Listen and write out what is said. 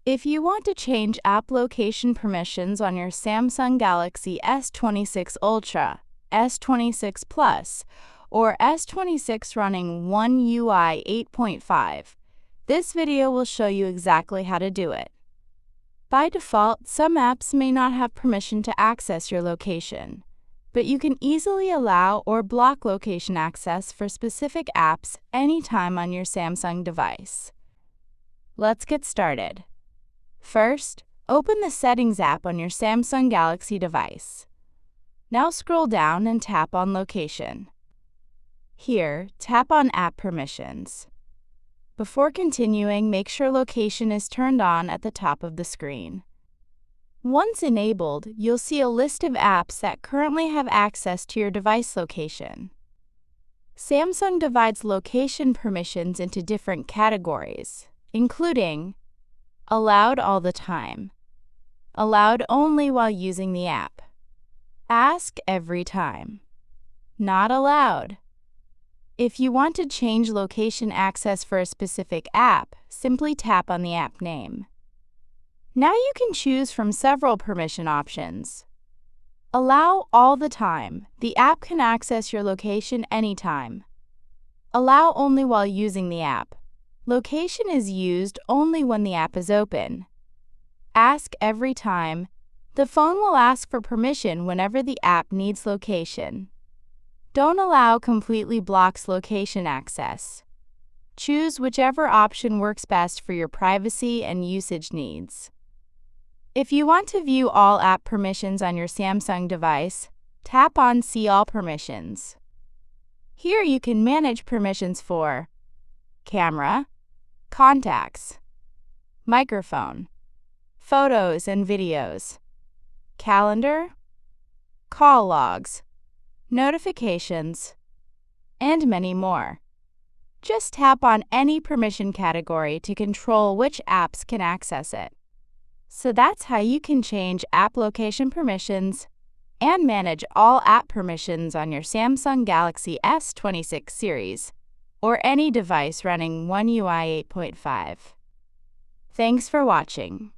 If you want to change app location permissions on your Samsung Galaxy S26 Ultra, S26 Plus, or S26 running One UI 8.5, this video will show you exactly how to do it. By default, some apps may not have permission to access your location, but you can easily allow or block location access for specific apps anytime on your Samsung device. Let's get started. First, open the Settings app on your Samsung Galaxy device. Now scroll down and tap on Location. Here, tap on App Permissions. Before continuing, make sure location is turned on at the top of the screen. Once enabled, you'll see a list of apps that currently have access to your device location. Samsung divides location permissions into different categories, including Allowed all the time, allowed only while using the app, ask every time, not allowed. If you want to change location access for a specific app, simply tap on the app name. Now you can choose from several permission options. Allow all the time. The app can access your location anytime. Allow only while using the app. Location is used only when the app is open. Ask every time. The phone will ask for permission whenever the app needs location. Don't allow completely blocks location access. Choose whichever option works best for your privacy and usage needs. If you want to view all app permissions on your Samsung device, tap on See All Permissions. Here you can manage permissions for camera, contacts, microphone, photos and videos, calendar, call logs, notifications, and many more. Just tap on any permission category to control which apps can access it. So that's how you can change app location permissions and manage all app permissions on your Samsung Galaxy S26 series or any device running One UI 8.5. Thanks for watching.